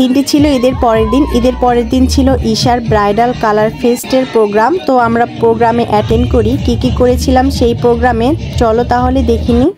দিনটি ছিল ঈদের পরের দিন। ঈদের পরের দিন ছিল ঈশার ব্রাইডাল কালার ফেস্টের প্রোগ্রাম। তো আমরা প্রোগ্রামে অ্যাটেন্ড করি। কি করেছিলাম সেই প্রোগ্রামে চলো তাহলে দেখিনি।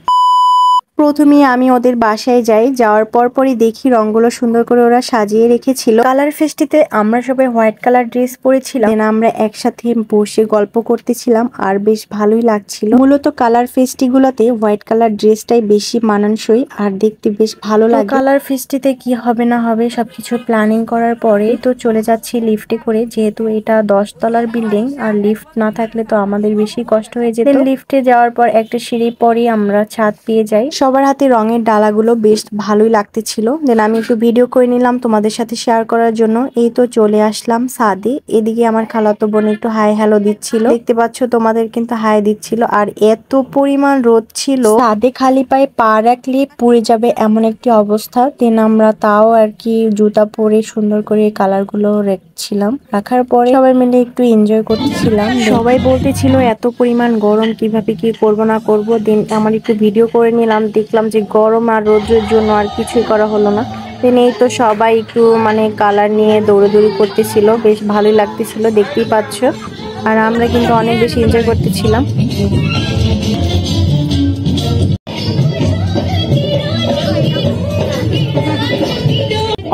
প্রথমে আমি ওদের বাসায় যাই, যাওয়ার পরই দেখি রংগুলো সুন্দর করে ওরা সাজিয়ে রেখেছিল। কালার ফেস্টিতে আমরা সবাই হোয়াইট কালার ড্রেস পরেছিলাম। আমরা একসাথে বসে গল্প করতেছিলাম আর বেশ ভালোই লাগছিল। মূলত কালার ফেস্টিগুলোতে হোয়াইট কালার ড্রেসটাই বেশি মানানসই আর দেখতে বেশ ভালো লাগে। কালার ফেস্টিতে কি হবে না হবে সবকিছু প্ল্যানিং করার পরে তো চলে যাচ্ছি লিফটে করে, যেহেতু এটা 10 তলার বিল্ডিং আর লিফট না থাকলে তো আমাদের বেশি কষ্ট হয়ে যেত। লিফটে যাওয়ার পর একটা সিঁড়ি পরে আমরা ছাদ পেয়ে যাই। সবার হাতে রঙের ডালাগুলো বেশ ভালোই লাগতেছিল। দেন আমি একটু ভিডিও করে নিলাম তোমাদের সাথে শেয়ার করার জন্য। এই তো চলে আসলাম ছাদে। এদিকে আমার খালাতো বোন একটু হাই হ্যালো দিচ্ছিল, দেখতে পাচ্ছ তোমাদের কিন্তু হাই দিচ্ছিল। আর এত পরিমাণ রোদ ছিল, ছাদে খালি পায়ে পা রাখলে পুড়ে যাবে এমন একটি অবস্থা। দেন আমরা তাও আর কি জুতা পরে সুন্দর করে কালার গুলো রাখছিলাম। রাখার পরে সবাই মিলে একটু এনজয় করতেছিলাম। সবাই বলতেছিল এত পরিমাণ গরম কিভাবে কি করব না করব। দেন আমার একটু ভিডিও করে নিলাম, দেখলাম যে গরম আর রোদের জন্য আর কিছুই করা হলো না। দেন এই তো সবাই একটু কালার নিয়ে দৌড়াদৌড়ি করতেছিল, বেশ ভালোই লাগতেছিল দেখতেই পাচ্ছ। আর আমরা কিন্তু অনেক বেশি এনজয় করতেছিলাম।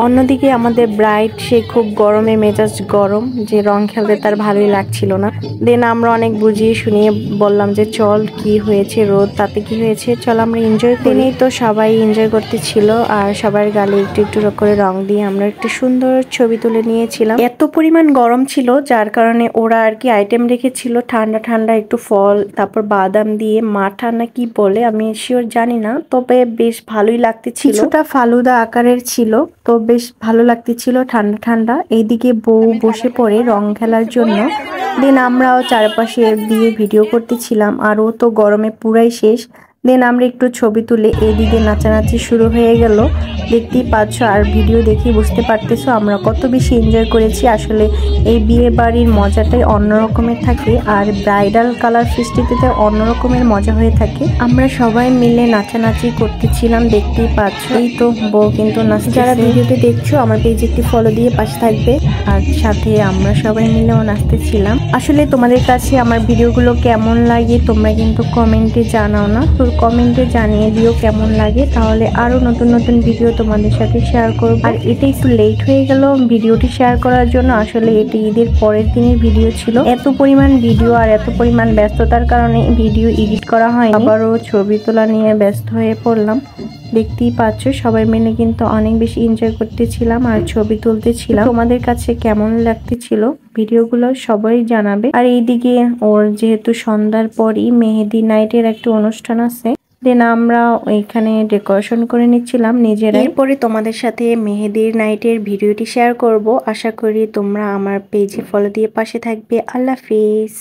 অন্যদিকে আমাদের ব্রাইড সে খুব গরমে মেজাজ গরম, যে রং খেলতে তার ভালোই লাগছিল না। দেন আমরা অনেক বুঝিয়ে শুনিয়ে বললাম যে চল কি হয়েছে, রোদ তাতে কি হয়েছে, চল আমরা এনজয় করি। তো সবাই এনজয় করতেছিল আর সবার গালে একটু একটু করে রং দিয়ে আমরা একটু সুন্দর ছবি তুলে নিয়েছিলাম। এত পরিমাণ গরম ছিল যার কারণে ওরা আর কি আইটেম রেখেছিল ঠান্ডা ঠান্ডা একটু ফল, তারপর বাদাম দিয়ে মাঠা না কি বলে আমি শিওর জানি না, তবে বেশ ভালোই লাগতেছিল। কিছুটা ফালুদা আকারের ছিল, তো বেশ ভালো লাগতেছিল ঠান্ডা ঠান্ডা। এইদিকে বউ বসে পড়ে রং খেলার জন্য। দেন আমরাও চারপাশে দিয়ে ভিডিও করতেছিলাম আর ও তো গরমে পুরাই শেষ। দেন আমরা একটু ছবি তুলে এদিকে নাচানাচি শুরু হয়ে গেল, দেখতেই পাচ্ছ। আর ভিডিও দেখে বুঝতে পারতেছো আমরা কত বেশি এনজয় করেছি। আসলে এই বিয়ে বাড়ির মজাটাই অন্যরকমের থাকে আর ব্রাইডাল কালার ফেস্টিতে অন্যরকমের মজা হয়ে থাকে। আমরা সবাই মিলে নাচানাচি করতেছিলাম, দেখতেই পাচ্ছ। এই তো বউ কিন্তু নাচছে। যারা ভিডিওটি দেখছো আমার পেজে একটি ফলো দিয়ে পাশে থাকবে। আর সাথে আমরা সবাই মিলেও নাচতেছিলাম। আসলে তোমাদের কাছে আমার ভিডিওগুলো কেমন লাগে তোমরা কিন্তু কমেন্টে জানাও না, তো কমেন্টে জানিয়ে দিও কেমন লাগে, তাহলে আরো নতুন নতুন ভিডিও তোমাদের সাথে শেয়ার করব। আর এটা একটু লেট হয়ে গেল ভিডিওটি শেয়ার করার জন্য। আসলে এটি ঈদের পরের দিনের ভিডিও ছিল। এত পরিমাণ ভিডিও আর এত পরিমাণ ব্যস্ততার কারণে ভিডিও এডিট করা হয়নি। আবারও ছবি তোলা নিয়ে ব্যস্ত হয়ে পড়লাম। দেখতেই পাচ্ছ সবাই মিলে কিন্তু অনেক বেশি এনজয় করতেছিলাম আর ছবি তুলতেছিলাম। তোমাদের কাছে কেমন লাগতেছিল ভিডিওগুলো সবাই জানাবে। আর এইদিকে ওর যেহেতু সন্ধ্যার পরই মেহেদি নাইটের একটা অনুষ্ঠান আছে, দেন আমরা এখানে ডেকোরেশন করে নিচ্ছিলাম নিজেরা। এরপরে তোমাদের সাথে মেহেদির নাইটের ভিডিওটি শেয়ার করব। আশা করি তোমরা আমার পেজে ফলো দিয়ে পাশে থাকবে। আল্লাহ হাফেজ।